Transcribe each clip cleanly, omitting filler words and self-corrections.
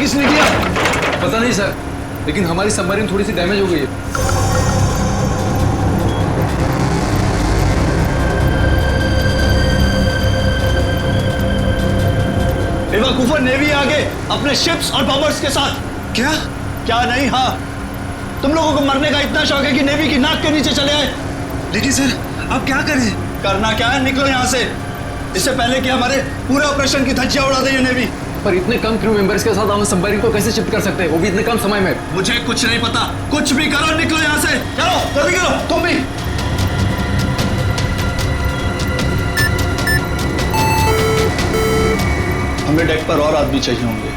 किसने किया? पता नहीं सर, लेकिन हमारी सबमरीन थोड़ी सी डैमेज हो गई है। बेवकूफों, नेवी आगे अपने शिप्स और बॉम्बर्स के साथ। क्या? क्या नहीं? हाँ, तुम लोगों को मरने का इतना शौक है कि नेवी की नाक के नीचे चले आए। लेकिन सर अब क्या करें? करना क्या है, निकलो यहाँ से, इससे पहले कि हमारे पूरे ऑपरेशन की धज्जियां उड़ा दे ये नेवी। पर इतने कम क्रू मेंबर्स के साथ हम सबमरीन को कैसे शिफ्ट कर सकते हैं, वो भी इतने कम समय में? मुझे कुछ नहीं पता, कुछ भी करो, निकलो यहाँ से। चलो जल्दी करो, तुम भी। हमें डेक पर और आदमी चाहिए होंगे।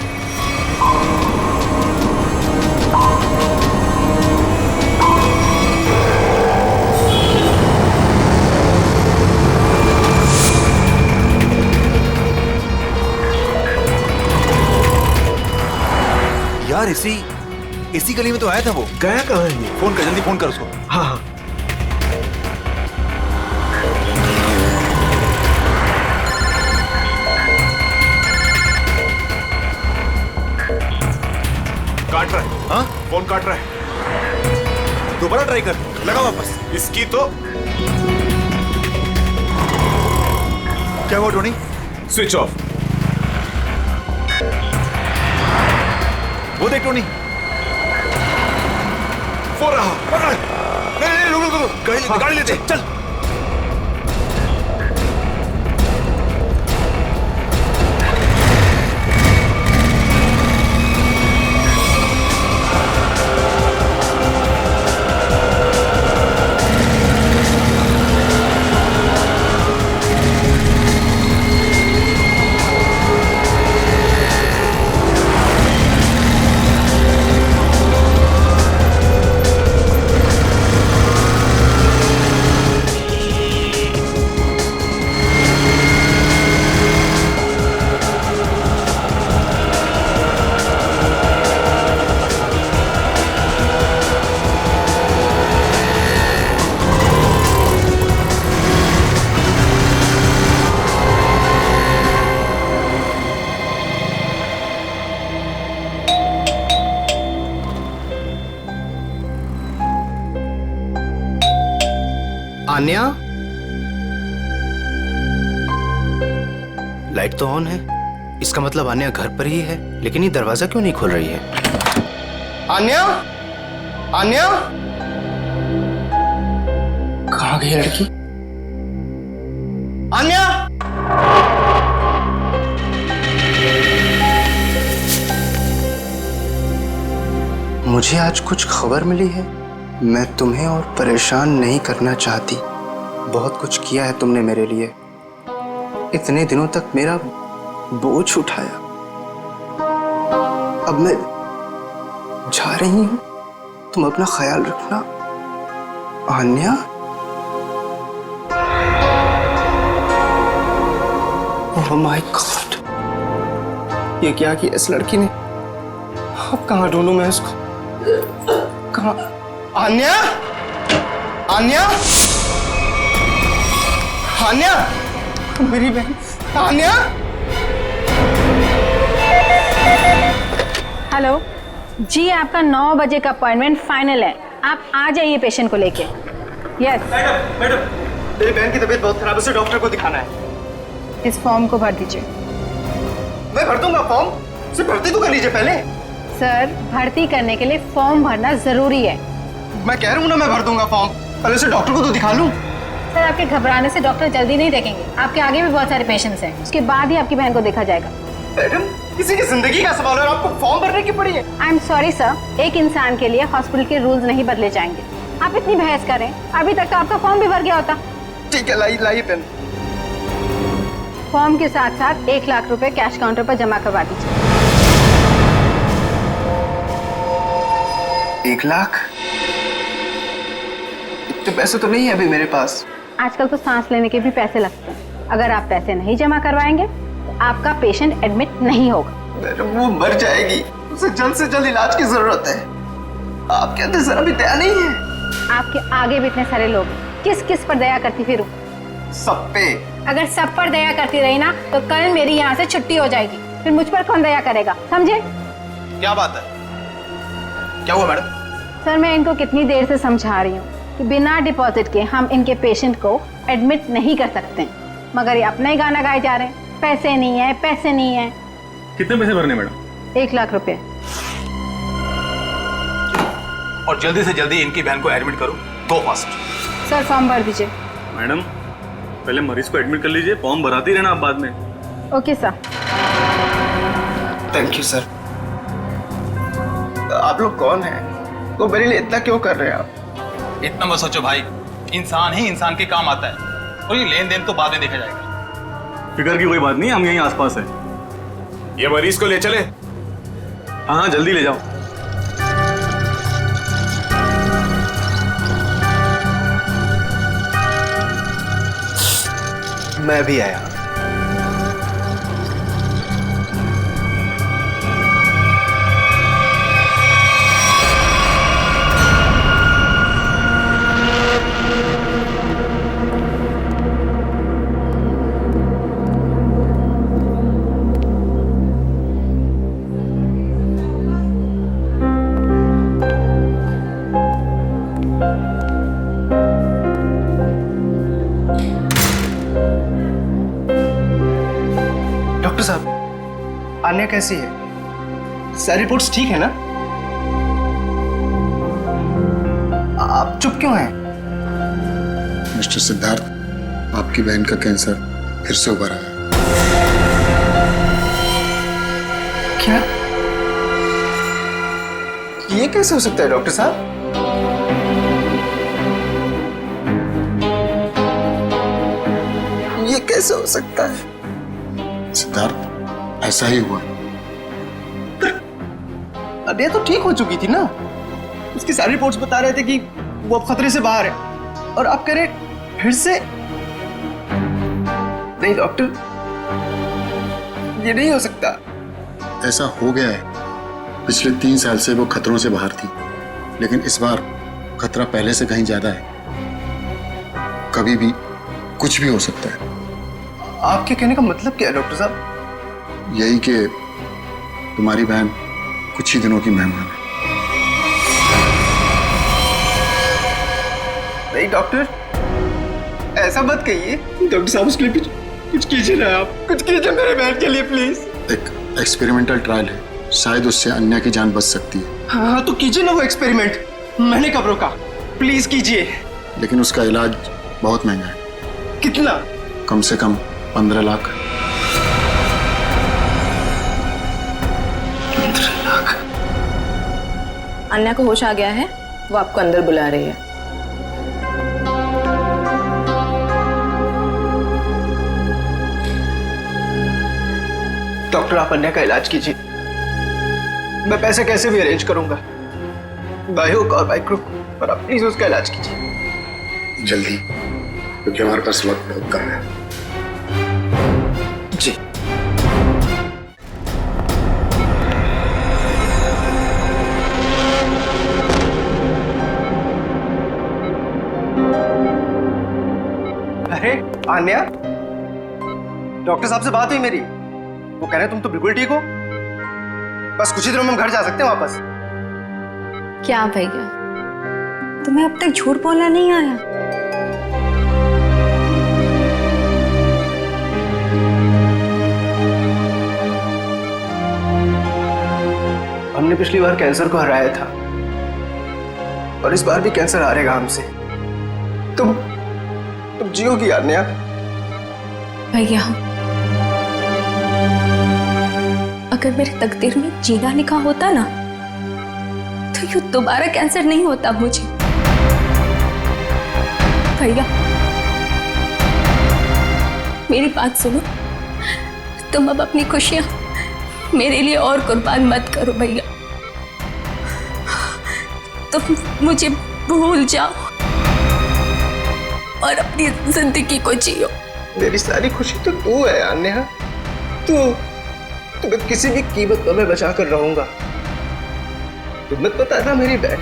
यार इसी गली में तो आया था वो। गया कहाँ है ये? फोन कर, जल्दी फोन कर उसको। हाँ हाँ। काट रहा है। हाँ, फोन काट रहा है। दोबारा ट्राई कर, लगा वापस। इसकी तो क्या हुआ टोनी? Switch off. वो देख टोनी, फोन रहा। पकड़। नहीं, रुको, गाड़ी लेते चल। आन्या, लाइट तो ऑन है, इसका मतलब आन्या घर पर ही है, लेकिन ये दरवाजा क्यों नहीं खोल रही है? आन्या, आन्या, कहाँ गई लड़की? आन्या, मुझे आज कुछ खबर मिली है। मैं तुम्हें और परेशान नहीं करना चाहती। बहुत कुछ किया है तुमने मेरे लिए, इतने दिनों तक मेरा बोझ उठाया। अब मैं जा रही हूं, तुम अपना ख्याल रखना। आन्या, ओह माय गॉड, ये क्या किया इस लड़की ने? अब कहाँ ढूंढूं मैं इसको? कहाँ? आन्या, आन्या, आन्या, मेरी बहन आन्या। हेलो जी, आपका 9 बजे का अपॉइंटमेंट फाइनल है, आप आ जाइए पेशेंट को लेके। यस मैडम, मेरी बहन की तबीयत बहुत खराब है, उसे डॉक्टर को दिखाना है। इस फॉर्म को भर दीजिए। मैं भर दूंगा फॉर्म, उसे भर्ती तो कर लीजिए पहले। सर, भर्ती करने के लिए फॉर्म भरना जरूरी है। मैं कह रहा हूँ ना, मैं भर दूंगा फॉर्म, पहले उसे डॉक्टर को तो दिखा लूं। सर, आपके घबराने से डॉक्टर जल्दी नहीं देखेंगे, आपके आगे भी बहुत सारे पेशेंट्स हैं, उसके बाद ही आपकी बहन को देखा जाएगा। मैडम, किसी की जिंदगी का सवाल है, आपको फॉर्म भरने की पड़ी है। आई एम सॉरी सर, एक इंसान के लिए हॉस्पिटल के रूल्स नहीं बदले जाएंगे। आप इतनी बहस करें, अभी तक तो आपका फॉर्म भी भर गया होता। ठीक है, लाइए पेन। फॉर्म के साथ साथ 1 लाख रुपए कैश काउंटर पर जमा करवा दीजिए। 1 लाख? इतने पैसे तो नहीं है अभी मेरे पास। आजकल तो सांस लेने के भी पैसे लगते हैं, अगर आप पैसे नहीं जमा करवाएंगे तो आपका पेशेंट एडमिट नहीं होगा। मैडम, वो मर जाएगी, उसे जल्द से जल्द इलाज की जरूरत है। आपके अंदर जरा भी दया नहीं है। आपके आगे भी इतने सारे लोग हैं, किस किस पर दया करती फिरूं? सब पे। अगर सब पर दया करती रही ना तो कल मेरी यहाँ से छुट्टी हो जाएगी, फिर मुझ पर कौन दया करेगा, समझे? क्या बात है? क्या हुआ मैडम? सर मैं इनको कितनी देर से समझा रही हूँ कि बिना डिपॉजिट के हम इनके पेशेंट को एडमिट नहीं कर सकते, मगर ये अपना ही गाना गाए जा रहे हैं, पैसे नहीं है, पैसे नहीं है। कितने पैसे भरने मैडम? 1 लाख रुपए। और जल्दी से जल्दी इनकी बहन को एडमिट करो, गो फास्ट। सर फॉर्म भर दीजिए। मैडम पहले मरीज को एडमिट कर लीजिए, फॉर्म भराती रहना आप बाद में। Okay sir. Thank you sir. आप लोग कौन हैं? वो मेरे लिए इतना क्यों कर रहे हैं आप? इतना मत सोचो भाई, इंसान ही इंसान के काम आता है, और ये लेन देन तो बाद में देखा जाएगा। फिक्र की कोई बात नहीं, हम यहीं आसपास है। ये मरीज को ले चले। हाँ जल्दी ले जाओ। मैं भी आया। डॉक्टर साहब, आन्या कैसी है? सारी रिपोर्ट्स ठीक है ना? आप चुप क्यों हैं? मिस्टर सिद्धार्थ, आपकी बहन का कैंसर फिर से उभरा है। क्या? ये कैसे हो सकता है डॉक्टर साहब? ये कैसे हो सकता है? सिद्धार्थ, ऐसा ही हुआ। अब ये तो ठीक हो चुकी थी ना? उसकी सारी रिपोर्ट्स बता रहे थे कि वो अब खतरे से बाहर है, और आप कह रहे फिर से? नहीं डॉक्टर, ये नहीं हो सकता। ऐसा हो गया है। पिछले 3 साल से वो खतरों से बाहर थी, लेकिन इस बार खतरा पहले से कहीं ज्यादा है। कभी भी कुछ भी हो सकता है। आपके कहने का मतलब क्या है डॉक्टर साहब? यही कि तुम्हारी बहन कुछ ही दिनों की मेहमान है। नहीं डॉक्टर, ऐसा मत कहिए। डॉक्टर साहब, उसके लिए कुछ कीजिए ना, आप कुछ कीजिए मेरे बहन के लिए प्लीज। एक एक्सपेरिमेंटल ट्रायल है, शायद उससे अन्या की जान बच सकती है। हाँ तो कीजिए ना वो एक्सपेरिमेंट। मैंने कब रोका? प्लीज कीजिए। लेकिन उसका इलाज बहुत महंगा है। कितना? कम से कम 15 लाख। 15 लाख? अन्या को होश आ गया है, वो आपको अंदर बुला रही है। डॉक्टर, आप अन्या का इलाज कीजिए। मैं पैसे कैसे भी अरेंज करूंगा, बाय हुक और बाय क्रुक, पर आप प्लीज उसका इलाज कीजिए जल्दी, क्योंकि हमारे पास वक्त बहुत कम है। जी। अरे आन्या, डॉक्टर साहब से बात हुई मेरी, वो कह रहे तुम तो बिल्कुल ठीक हो, बस कुछ ही दिनों में हम घर जा सकते हैं वापस। क्या भैया, तुम्हें अब तक झूठ बोलना नहीं आया? हमने पिछली बार कैंसर को हराया था, और इस बार भी कैंसर हारेगा हमसे। तुम जियोगी आन्या। भैया, अगर मेरे तकदीर में जीना लिखा होता ना, तो यूं दोबारा कैंसर नहीं होता मुझे। भैया मेरी बात सुनो, तुम अब अपनी खुशियां मेरे लिए और कुर्बान मत करो भैया। तुम मुझे भूल जाओ और अपनी जिंदगी को जियो। मेरी सारी खुशी तो तू है अन्या। तुम्हें किसी भी कीमत पर मैं बचा कर रहूंगा। तुम मत बताना मेरी बहन।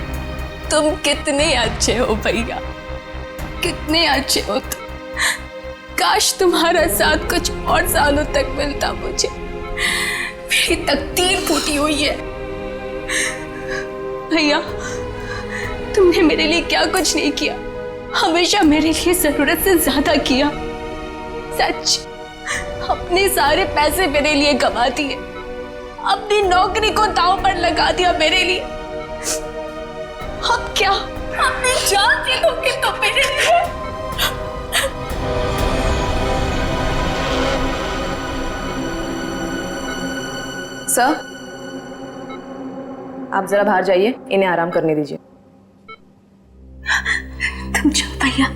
तुम कितने अच्छे हो भैया, कितने अच्छे हो तुम। काश तुम्हारा साथ कुछ और सालों तक मिलता मुझे। मेरी तकदीर फूटी हुई है, भैया, तुमने मेरे लिए क्या कुछ नहीं किया, हमेशा मेरे लिए जरूरत से ज्यादा किया। सच, अपने सारे पैसे मेरे लिए गवा दिए, अपनी नौकरी को दांव पर लगा दिया मेरे लिए। अब क्या अपनी जान दे दोगे तो मेरे लिए? सर, आप जरा बाहर जाइए, इन्हें आराम करने दीजिए। तुम जाओ भैया।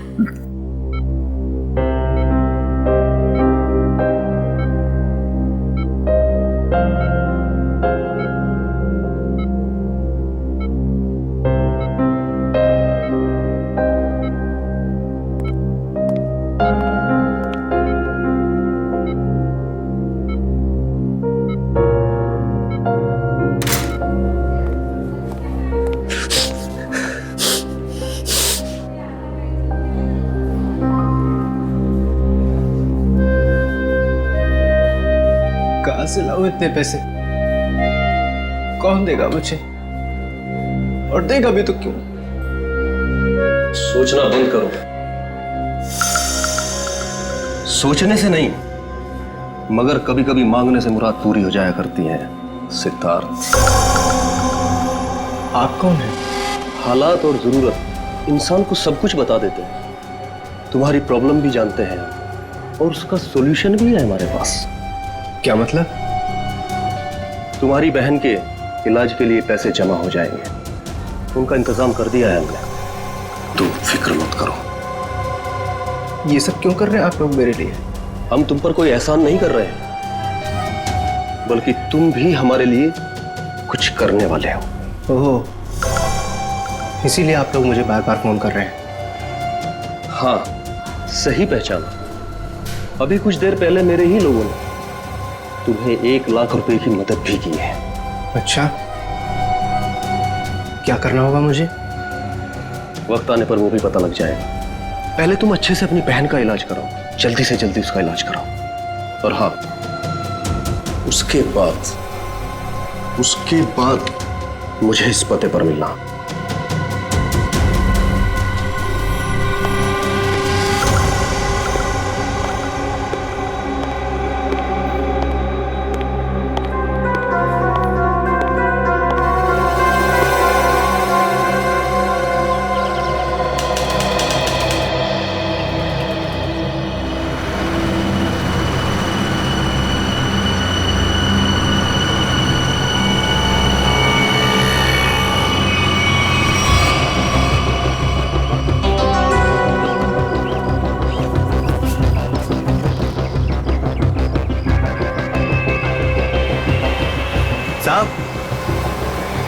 कहाँ से लाऊं इतने पैसे? कौन देगा मुझे? और देगा भी तो क्यों? सोचना बंद करो। सोचने से नहीं, मगर कभी कभी मांगने से मुराद पूरी हो जाया करती है सिद्धार्थ। आप कौन हैं? हालात और जरूरत इंसान को सब कुछ बता देते हैं। तुम्हारी प्रॉब्लम भी जानते हैं और उसका सॉल्यूशन भी है हमारे पास। क्या मतलब? तुम्हारी बहन के इलाज के लिए पैसे जमा हो जाएंगे, उनका इंतजाम कर दिया है हमने। तुम फिक्र मत करो। ये सब क्यों कर रहे हैं आप लोग मेरे लिए? हम तुम पर कोई एहसान नहीं कर रहे हैं, बल्कि तुम भी हमारे लिए कुछ करने वाले हो। ओह, इसीलिए आप लोग मुझे बार बार फोन कर रहे हैं। हाँ, सही पहचाना। अभी कुछ देर पहले मेरे ही लोगों ने तुम्हें 1 लाख रुपए की मदद भी की है। अच्छा, क्या करना होगा मुझे? वक्त आने पर वो भी पता लग जाएगा। पहले तुम अच्छे से अपनी बहन का इलाज कराओ, जल्दी से जल्दी उसका इलाज कराओ। और हाँ, उसके बाद मुझे इस पते पर मिलना।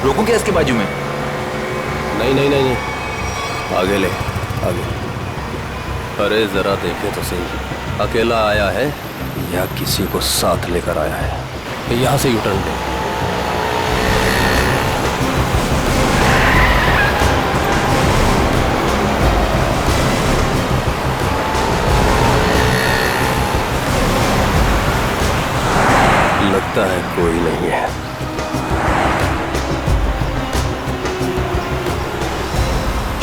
रोकूं क्या इसके बाजू में? नहीं, आगे ले, आगे। अरे जरा देखे तो सही, अकेला आया है या किसी को साथ लेकर आया है? यहां से यूटर्न ले। लगता है कोई नहीं है।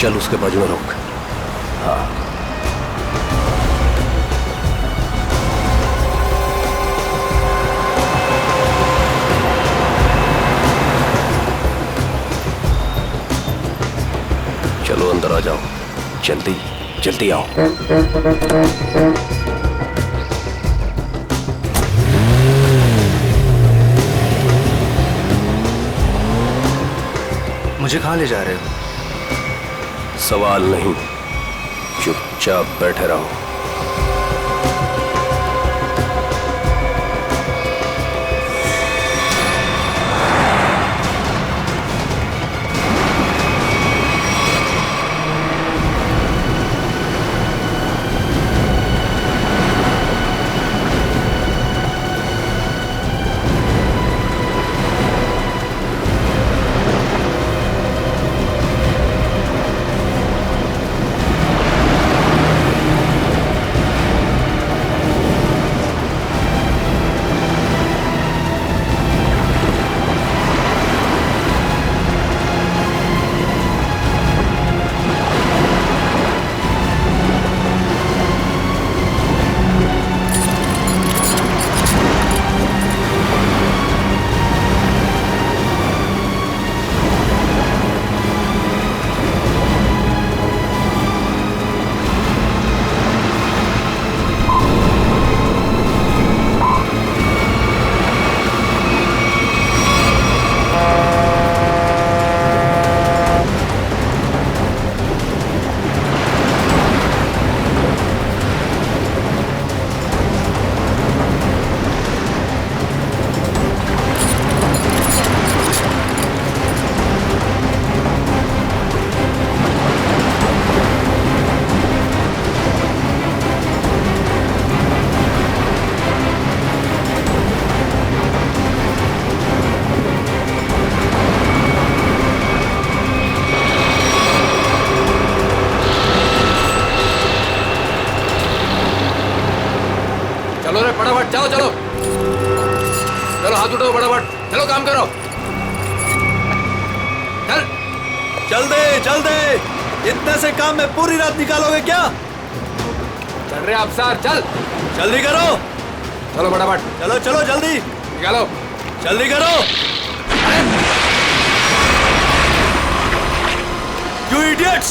चल उसके बाजू में रोक। हाँ, चलो अंदर आ जाओ, जल्दी जल्दी आओ। मुझे कहाँ ले जा रहे हो? सवाल नहीं, चुपचाप बैठे रहो। फटाफट चलो चलो चलो, हाथ उठाओ फटाफट, चलो काम करो, चल चल दे, इतने से काम में पूरी रात निकालोगे क्या? चल रहे अफसर, चल जल्दी करो, चलो फटाफट, चलो चलो जल्दी निकालो, जल्दी करो। You idiots!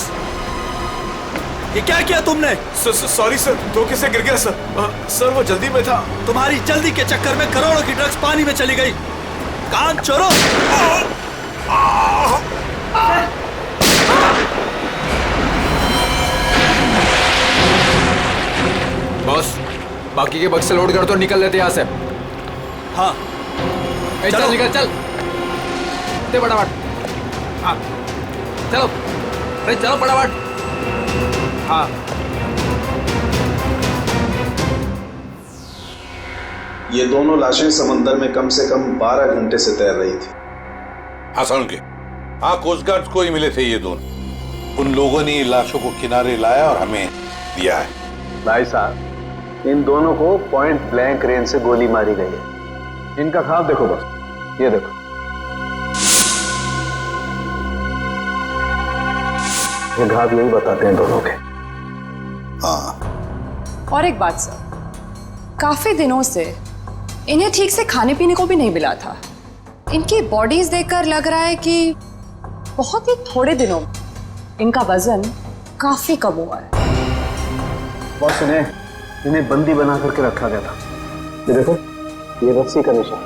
ये क्या किया तुमने? सॉरी सर, धोखे से गिर गया सर। सर वो जल्दी में था। तुम्हारी जल्दी के चक्कर में करोड़ों की ड्रग्स पानी में चली गई। कान चोरों! बॉस, बाकी के बक्से लोड कर दो, निकल लेते यहाँ से। हाँ चल निकल, चल दे फटाफट। हाँ चलो, अरे चलो फटाफट। हाँ ये दोनों लाशें समंदर में कम से कम 12 घंटे से तैर रही थी। आसान के हाँ, कोस्ट गार्ड को ही मिले थे ये दोनों। उन लोगों ने लाशों को किनारे लाया और हमें दिया है। भाई साहब, इन दोनों को पॉइंट ब्लैंक रेंज से गोली मारी गई है। इनका ख्वाब देखो बस, ये देखो, ये घाव यही बताते हैं दोनों के। हाँ, और एक बात सर, काफी दिनों से इन्हें ठीक से खाने पीने को भी नहीं मिला था। इनकी बॉडीज देखकर लग रहा है कि बहुत ही थोड़े दिनों में इनका वजन काफी कम हुआ है। बॉस, इन्हें बंदी बना करके रखा गया था। ये देखो, ये रस्सी का निशान,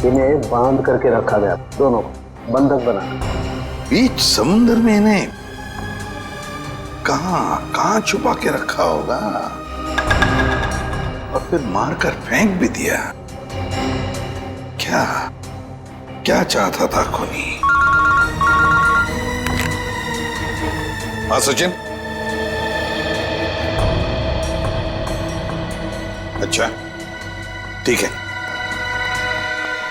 इन्हें बांध करके रखा गया, दोनों को बंधक बना। बीच समुद्र में इन्हें कहां छुपा के रखा होगा और फिर मारकर फेंक भी दिया। क्या चाहता था खूनी? हाँ सचिन, अच्छा ठीक है।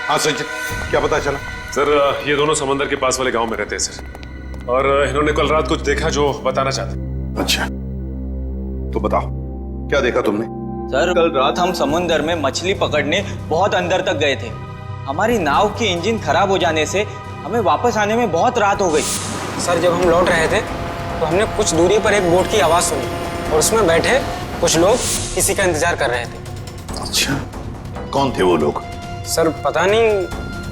हाँ सचिन, क्या पता चला? सर ये दोनों समंदर के पास वाले गांव में रहते हैं सर, और इन्होंने कल रात कुछ देखा जो बताना चाहते। अच्छा तो बताओ, क्या देखा तुमने? सर कल रात हम समुंदर में मछली पकड़ने बहुत अंदर तक गए थे। हमारी नाव की इंजन खराब हो जाने से हमें वापस आने में बहुत रात हो गई। सर जब हम लौट रहे थे तो हमने कुछ दूरी पर एक बोट की आवाज सुनी और उसमें बैठे कुछ लोग किसी का इंतजार कर रहे थे। अच्छा, कौन थे वो लोग? सर पता नहीं,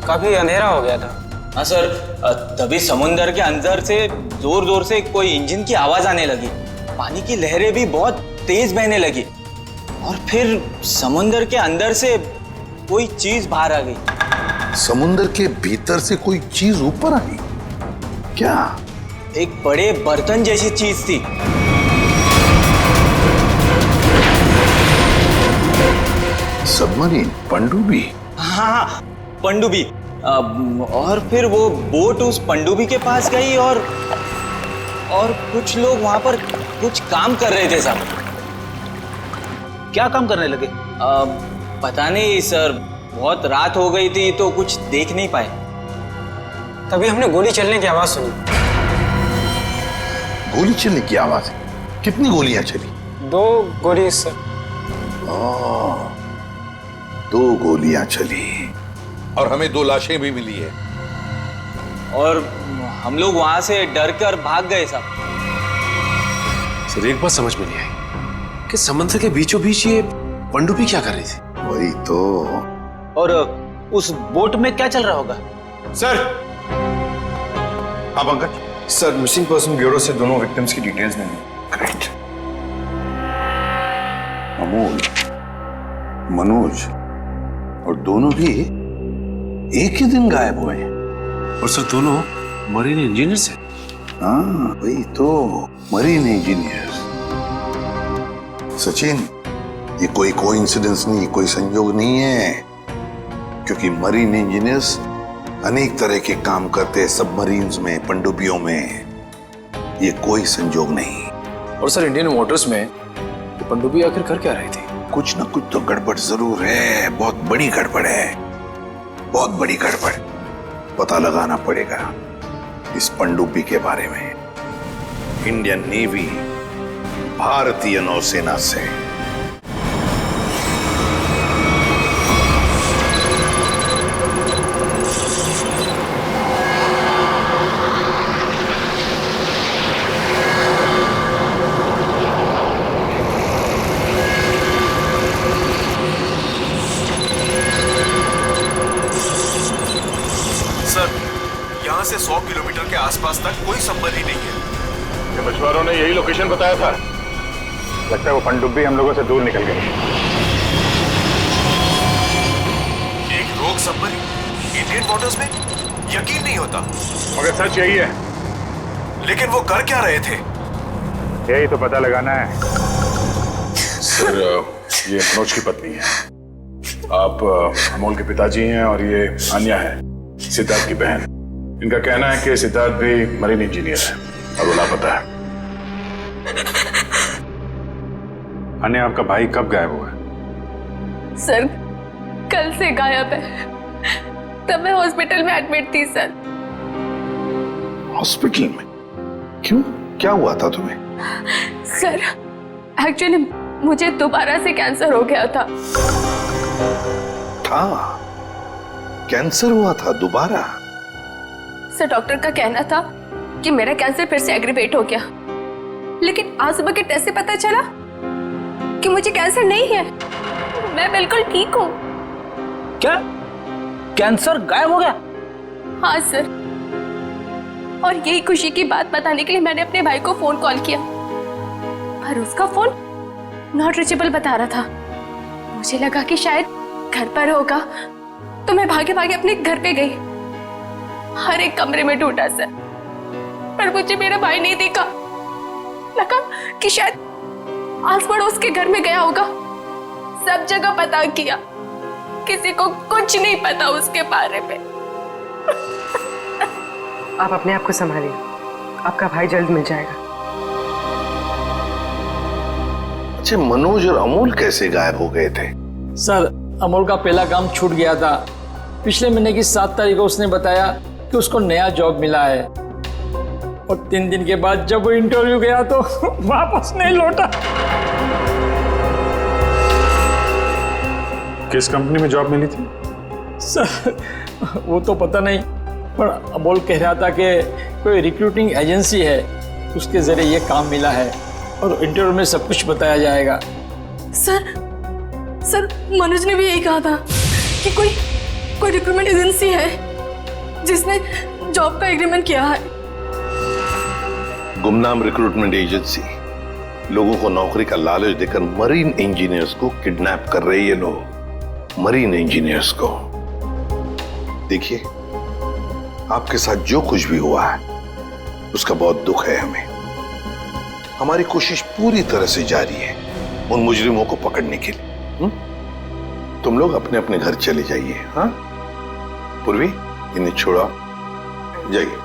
काफी अंधेरा हो गया था। हाँ सर, तभी समुंदर के अंदर से जोर जोर से कोई इंजन की आवाज आने लगी। पानी की लहरें भी बहुत तेज बहने लगी और फिर समुंदर के अंदर से कोई चीज बाहर आ गई। समुंदर के भीतर से कोई चीज ऊपर आई? क्या? एक बड़े बर्तन जैसी चीज थी। सबमरीन, पनडुब्बी? हाँ, पनडुब्बी। और फिर वो बोट उस पनडुब्बी के पास गई और कुछ लोग वहां पर कुछ काम कर रहे थे साहब। क्या काम करने लगे? पता नहीं सर, बहुत रात हो गई थी तो कुछ देख नहीं पाए। तभी हमने गोली चलने की आवाज सुनी। गोली चलने की आवाज? कितनी गोलियां चली? 2 गोली सर। 2 गोलियां चली और हमें 2 लाशें भी मिली है। और हम लोग वहां से डर कर भाग गए साहब। सर एक बात समझ में नहीं आई कि समुद्र के बीचों बीच ये पनडुब्बी क्या कर रही थी? वही तो। और उस बोट में क्या चल रहा होगा? सर। हाँ Pankaj. Sir missing person bureau से दोनों विक्टिम्स की डिटेल्स मिली। ग्रेट। अमोल, मनोज और दोनों भी एक ही दिन गायब हुए हैं। और सर दोनों मरीन इंजीनियर्स हैं। हाँ वही तो, मरीन इंजीनियर्स। सचिन, ये कोई कोइंसिडेंस नहीं, कोई संयोग नहीं है, क्योंकि मरीन इंजीनियर्स अनेक तरह के काम करते हैं सबमरीन्स में, पनडुब्बियों में। ये कोई संयोग नहीं। और सर इंडियन वाटर्स में ये पनडुब्बी आखिर कर क्या रही थी? कुछ ना कुछ तो गड़बड़ जरूर है, बहुत बड़ी गड़बड़ है, बहुत बड़ी गड़बड़। पता लगाना पड़ेगा इस पनडुब्बी के बारे में। इंडियन नेवी, भारतीय नौसेना से। आसपास तक कोई संबंध ही नहीं है। ये मछुआरों ने यही लोकेशन बताया था। लगता है वो पनडुब्बी हम लोगों से दूर निकल गई। एक रोग सबमरीन इंडियन वाटर्स में, यकीन नहीं होता। मगर सच यही है। लेकिन वो कर क्या रहे थे? यही तो पता लगाना है। सर, ये मनोज की पत्नी है। आप अमोल के पिताजी हैं और ये अन्या है, सिद्धार्थ की बहन। इनका कहना है कि सिद्धार्थ भी मरीन इंजीनियर है और वो लापता है। अन्या, आपका भाई कब गायब हुआ है? सर, कल से गायब है। तब मैं हॉस्पिटल में एडमिट थी सर। हॉस्पिटल में? क्यों? क्या हुआ था तुम्हें? सर, एक्चुअली मुझे दोबारा से कैंसर हो गया था। कैंसर हुआ था दोबारा? सर, डॉक्टर का कहना था कि मेरा कैंसर फिर से एग्रीवेट हो गया, लेकिन आज सुबह के टेस्ट से पता चला कि मुझे कैंसर नहीं है। मैं बिल्कुल ठीक हूँ। क्या? कैंसर गायब हो गया? हाँ सर, और यही खुशी की बात बताने के लिए मैंने अपने भाई को फोन कॉल किया, पर उसका फोन नॉट रीचेबल बता रहा था। मुझे लगा कि शायद घर पर होगा, तो मैं भागे भागे अपने घर पे गई। हर एक कमरे में ढूंढा सर, पर मुझे मेरा भाई नहीं दिखा। लगा कि शायद आस पड़ोस के घर में गया होगा। सब जगह पता किया, किसी को कुछ नहीं पता उसके बारे में। आप अपने आप को संभालिए, आपका भाई जल्द मिल जाएगा। अच्छा, मनोज और अमोल कैसे गायब हो गए थे? सर, अमोल का पहला काम छूट गया था। पिछले महीने की 7 तारीख को उसने बताया कि उसको नया जॉब मिला है, और 3 दिन के बाद जब वो इंटरव्यू गया तो वापस नहीं लौटा। किस कंपनी में जॉब मिली थी? सर, वो तो पता नहीं, पर अमोल कह रहा था कि कोई रिक्रूटिंग एजेंसी है, उसके जरिए ये काम मिला है और इंटरव्यू में सब कुछ बताया जाएगा। सर, मनोज ने भी यही कहा था कि कोई रिक्रूटमेंट एजेंसी है जिसने जॉब का एग्रीमेंट किया है। गुमनाम रिक्रूटमेंट एजेंसी लोगों को नौकरी का लालच देकर मरीन इंजीनियर्स को किडनैप कर रहे हैं। ये लोग मरीन इंजीनियर्स को। देखिए, आपके साथ जो कुछ भी हुआ है उसका बहुत दुख है हमें। हमारी कोशिश पूरी तरह से जारी है उन मुजरिमों को पकड़ने के लिए। तुम लोग अपने अपने घर चले जाइए। हाँ पूर्वी, इन्हें छोड़ो, जाइए।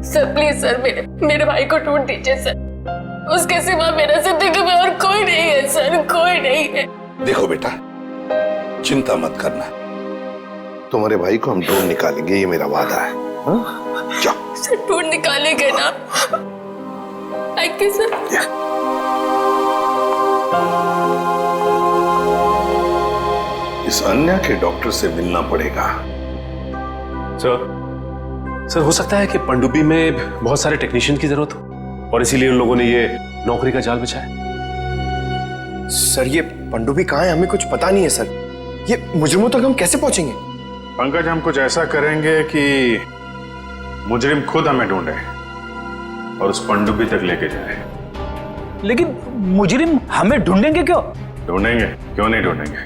सर प्लीज सर, मेरे भाई को ढूंढ दीजिए सर। उसके सिवा मेरा जिंदगी में और कोई नहीं है सर, कोई नहीं है। देखो बेटा, चिंता मत करना, तुम्हारे भाई को हम ढूंढ निकालेंगे, ये मेरा वादा है। जाओ सर, ढूंढ निकालेंगे ना? Thank you sir. इस अन्या के डॉक्टर से मिलना पड़ेगा। सर, हो सकता है कि पनडुब्बी में बहुत सारे टेक्नीशियन की जरूरत हो और इसीलिए उन लोगों ने ये नौकरी का जाल बिछाया। सर, ये पनडुब्बी कहाँ है? हमें कुछ पता नहीं है सर। ये मुजरिमों तक हम कैसे पहुंचेंगे? पंकज, हम कुछ ऐसा करेंगे कि मुजरिम खुद हमें ढूंढे और उस पनडुब्बी तक लेके जाए। लेकिन मुजरिम हमें ढूंढेंगे क्यों? ढूंढेंगे, क्यों नहीं ढूंढेंगे?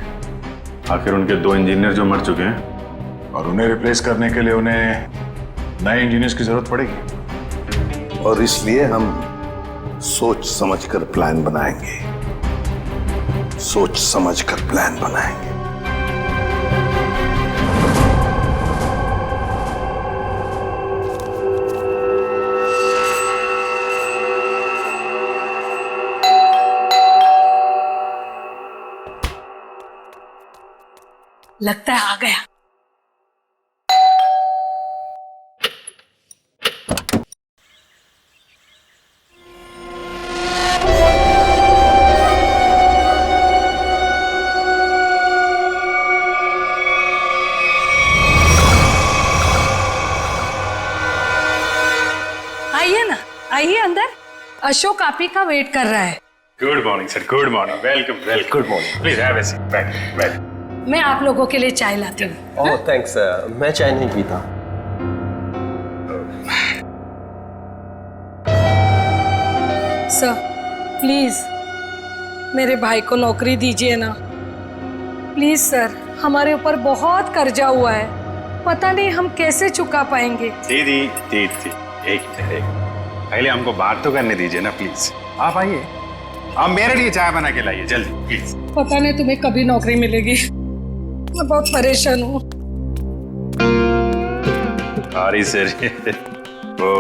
आखिर उनके 2 इंजीनियर जो मर चुके हैं और उन्हें रिप्लेस करने के लिए उन्हें नए इंजीनियर्स की जरूरत पड़ेगी। और इसलिए हम सोच समझकर प्लान बनाएंगे, सोच समझकर प्लान बनाएंगे। लगता है आ गया। आइए ना, आइए अंदर। अशोक आप ही का वेट कर रहा है। Good morning sir, good morning, welcome welcome. Good morning, please have a seat, बैठ। मैं आप लोगों के लिए चाय लाती हूँ। ओह थैंक्स, मैं चाय नहीं पीता। सर प्लीज मेरे भाई को नौकरी दीजिए ना, प्लीज सर। हमारे ऊपर बहुत कर्जा हुआ है, पता नहीं हम कैसे चुका पाएंगे। दीदी एक मिनट, पहले हमको बात तो करने दीजिए ना प्लीज। आप आइए, आप मेरे लिए चाय बना के लाइए जल्दी प्लीज। पता नहीं तुम्हें कभी नौकरी मिलेगी, मैं बहुत परेशान हूँ। सॉरी सर, वो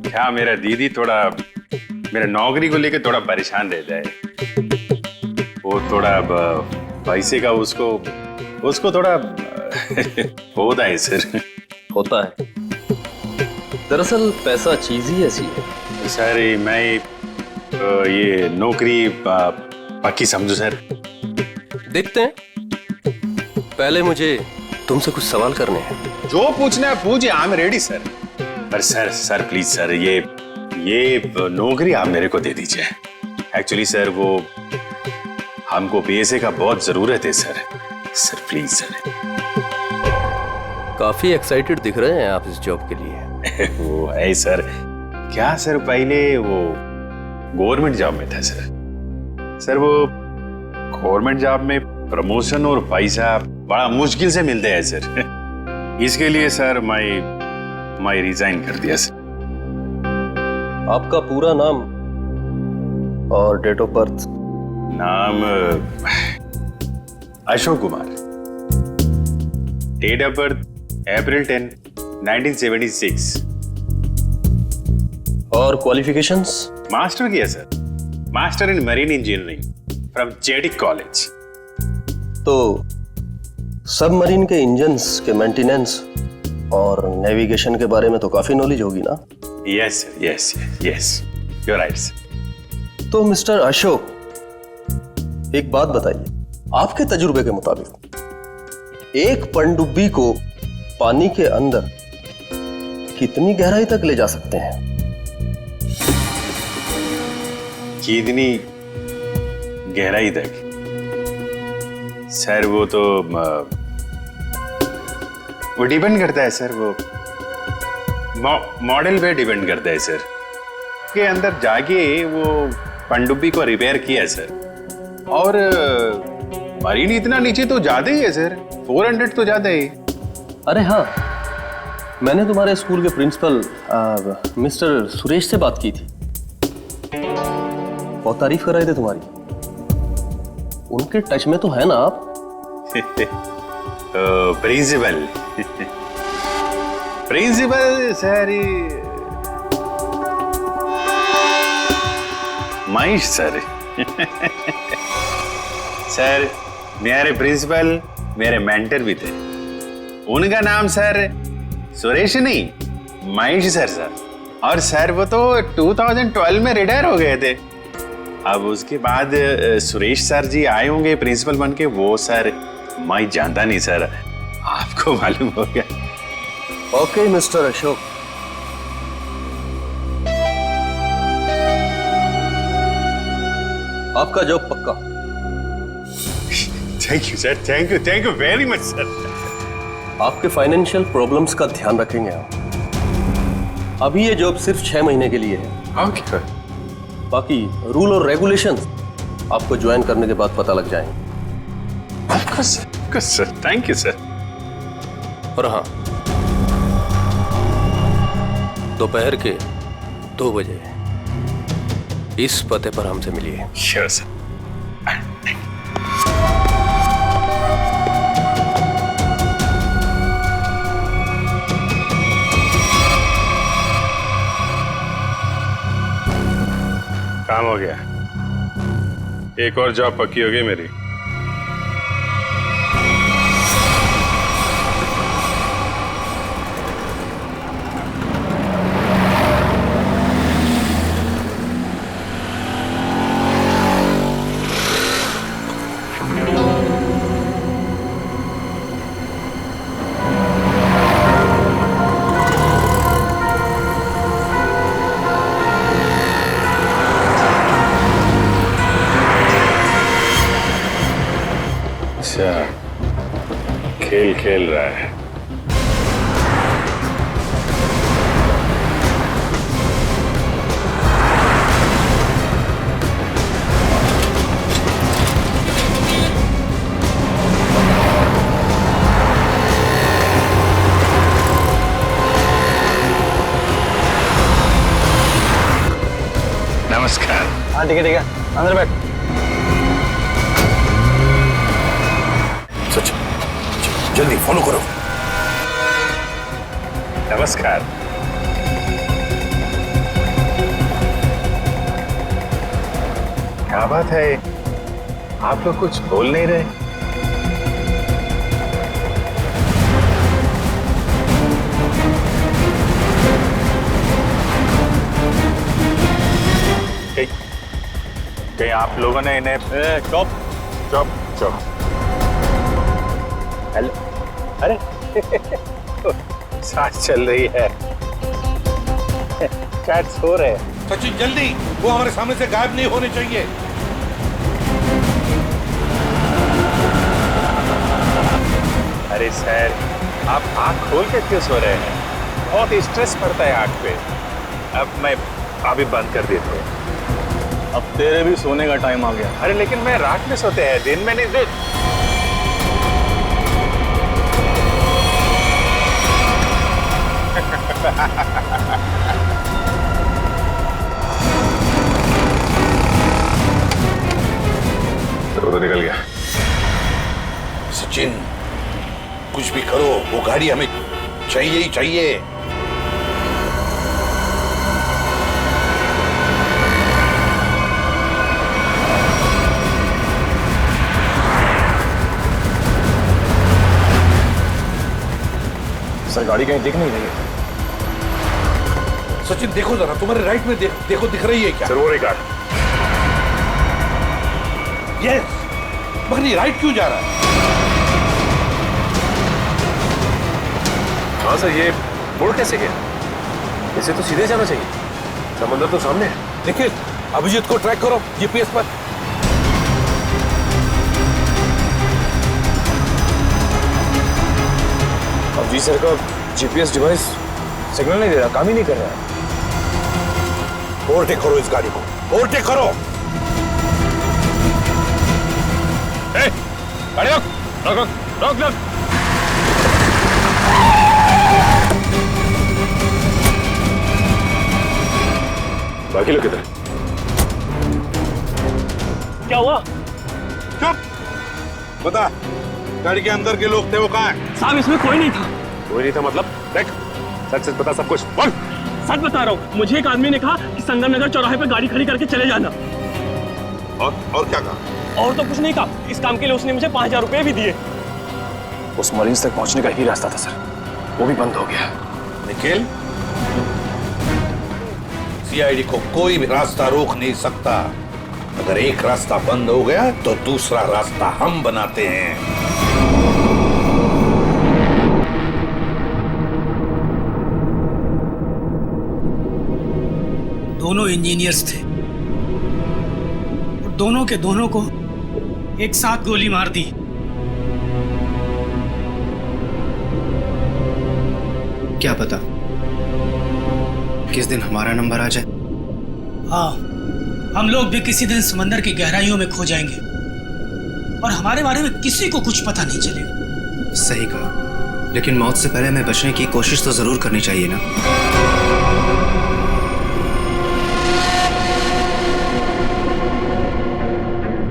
क्या मेरा दीदी थोड़ा मेरा नौकरी को लेकर थोड़ा परेशान रहता है। वो थोड़ा पैसे का उसको थोड़ा होता है सर। होता है, दरअसल पैसा चीज ही ऐसी है। सर मैं ये नौकरी पक्की समझू सर। देखते हैं, पहले मुझे तुमसे कुछ सवाल करने हैं। जो पूछना है पूछिए, आई एम रेडी सर। पर सर प्लीज सर, ये नौकरी आप मेरे को दे दीजिए। एक्चुअली सर वो हमको पैसे का बहुत जरूरत है सर प्लीज सर। काफी एक्साइटेड दिख रहे हैं आप इस जॉब के लिए। वो है सर, क्या सर पहले वो गवर्नमेंट जॉब में था सर वो गवर्नमेंट जॉब में प्रमोशन और पैसा बड़ा मुश्किल से मिलते हैं सर। इसके लिए सर मैं रिजाइन कर दिया सर। आपका पूरा नाम और डेट ऑफ बर्थ? नाम Ashok Kumar, date of birth April 10, 1976। और क्वालिफिकेशंस? मास्टर किया sir, master in marine engineering from जेडिक कॉलेज। तो सबमरीन के इंजन्स के मेंटेनेंस और नेविगेशन के बारे में तो काफी नॉलेज होगी ना? Yes sir, yes you are right sir. तो मिस्टर अशोक, एक बात बताइए, आपके तजुर्बे के मुताबिक एक पनडुब्बी को पानी के अंदर कितनी गहराई तक ले जा सकते हैं? कितनी गहराई तक? सर वो तो वो डिपेंड करता है सर, वो मॉडल पे डिपेंड करता है सर। के अंदर जाके वो पनडुब्बी को रिपेयर किया सर। और मरीन इतना नीचे तो ज्यादा ही है सर, 400 तो ज्यादा ही। अरे हाँ, मैंने तुम्हारे स्कूल के प्रिंसिपल मिस्टर सुरेश से बात की थी, बहुत तारीफ कर रहे थे तुम्हारी। उनके टच में तो है ना आप? Principal sir, Mahesh sir. Sir मेरे प्रिंसिपल मेरे मेंटर भी थे, उनका नाम सर सुरेश नहीं महेश सर। और सर वो तो 2012 में रिटायर हो गए थे। अब उसके बाद सुरेश सर जी आए होंगे प्रिंसिपल बन के, वो सर मैं जानता नहीं सर, आपको मालूम हो गया। ओके मिस्टर अशोक, आपका जॉब पक्का। Thank you sir, thank you very much sir. आपके फाइनेंशियल प्रॉब्लम्स का ध्यान रखेंगे आप। अभी ये जॉब सिर्फ 6 महीने के लिए है। ओके। बाकी रूल और रेगुलेशंस आपको ज्वाइन करने के बाद पता लग जाएंगे। Sir thank you sir. और हाँ, दोपहर के 2 बजे इस पते पर हमसे मिलिए। Sure sir. काम हो गया, एक और जॉब पक्की हो गई मेरी। अच्छा, खेल खेल रहा है। नमस्कार। हाँ ठीक है अंदर बैठ। सच, जल्दी फॉलो करो। नमस्कार। क्या बात है, आप लोग कुछ बोल नहीं रहे? कहीं आप लोगों ने इन्हें चुप चुप चुप। हेलो, अरे सांस चल रही है, शायद सो रहे हैं। सचिन जल्दी, वो हमारे सामने से गायब नहीं होने चाहिए। अरे सर, आप आंख खोल के क्यों सो रहे हैं? बहुत स्ट्रेस पड़ता है आंख पे। अब मैं अभी बंद कर देता हूँ। अब तेरे भी सोने का टाइम आ गया। अरे लेकिन मैं रात में सोते हैं, दिन में नहीं। दिन तो निकल गया। सचिन, कुछ भी करो, वो गाड़ी हमें चाहिए ही चाहिए। सर गाड़ी कहीं दिख नहीं रही है। सचिन देखो जरा, तुम्हारे राइट में देखो दिख रही है क्या? सर वो रही कार। यस, मगर ये राइट क्यों जा रहा है? हाँ सर, ये मुड़ कैसे गया? इसे तो सीधे जाना चाहिए, समंदर तो सामने है। देखिए, अभिजीत को ट्रैक करो जीपीएस पर। अब जी सर का जीपीएस डिवाइस सिग्नल नहीं दे रहा, काम ही नहीं कर रहा है। ओवरटेक करो इस गाड़ी को, ओवरटेक करो। गाड़ी रोक रोक रोक रोक रोक। बाकी लोग किधर? क्या हुआ? चुप, बता, गाड़ी के अंदर के लोग थे वो कहाँ हैं? साहब इसमें कोई नहीं था। कोई नहीं था मतलब? देख, सच सच बता सब कुछ, बोल। सच बता रहा हूँ, मुझे एक आदमी ने कहा कि संगम नगर चौराहे पे गाड़ी खड़ी करके चले जाना। और क्या कहा? और तो कुछ नहीं कहा, इस काम के लिए उसने मुझे 5000 रुपए भी दिए। उस मरीज तक पहुंचने का ही रास्ता था सर, वो भी बंद हो गया। निखिल, सीआईडी को कोई भी रास्ता रोक नहीं सकता। अगर एक रास्ता बंद हो गया तो दूसरा रास्ता हम बनाते हैं। दोनों इंजीनियर्स थे और दोनों के दोनों को एक साथ गोली मार दी। क्या पता किस दिन हमारा नंबर आ जाए। हाँ, हम लोग भी किसी दिन समंदर की गहराइयों में खो जाएंगे और हमारे बारे में किसी को कुछ पता नहीं चलेगा। सही कहा, लेकिन मौत से पहले हमें बचने की कोशिश तो जरूर करनी चाहिए ना।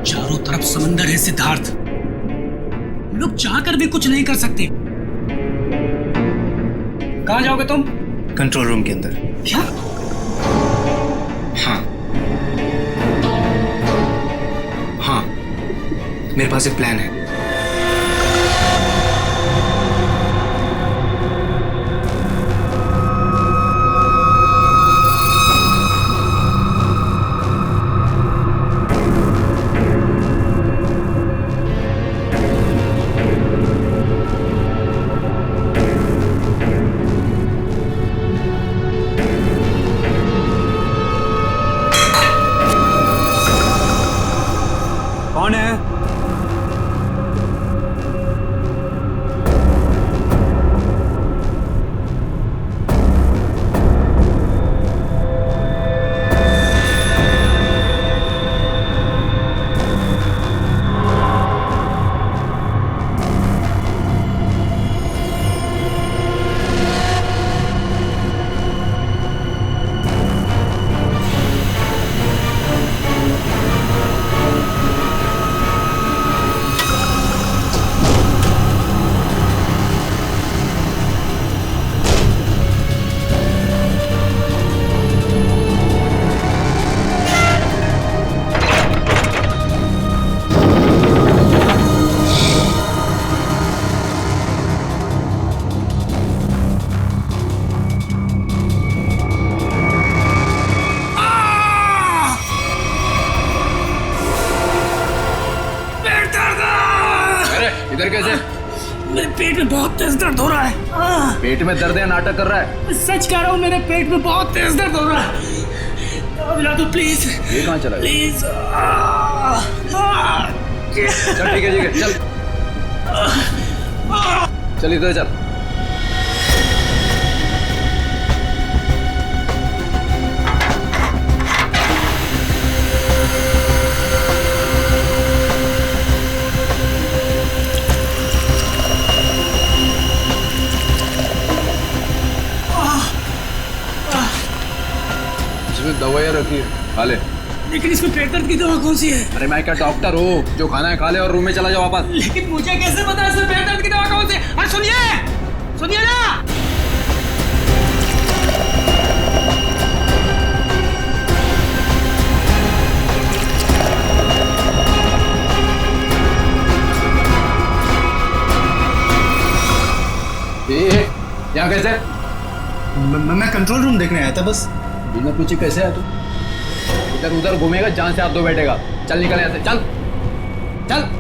चारों तरफ समंदर है सिद्धार्थ, हम लोग चाहकर भी कुछ नहीं कर सकते। कहाँ जाओगे तुम? कंट्रोल रूम के अंदर। क्या? हाँ, मेरे पास एक प्लान है। कौन है? इधर कैसे? मेरे पेट में बहुत तेज दर्द हो रहा है। पेट में दर्द है, नाटक कर रहा है? सच कह रहा हूँ, मेरे पेट में बहुत तेज दर्द हो रहा है। दवा दिला दो प्लीज। ये कहाँ चला गया? प्लीज। चल ठीक है चल चल इधर चल। इसमें दवाइयाँ रखी है, खा ले। लेकिन इसमें पेट दर्द की दवा कौन सी है? अरे मैं क्या डॉक्टर हूँ? जो खाना है खा ले और रूम में चला जाओ वापस। लेकिन मुझे कैसे पता इसमें पेट दर्द की दवा कौन सी है? अरे सुनिए ना। यहाँ कैसे? मैं कंट्रोल रूम देखने आया था बस। बिना पूछे कैसे आया तू? इधर उधर घूमेगा, जान से हाथ धो बैठेगा। चल निकल यहाँ से, चल चल।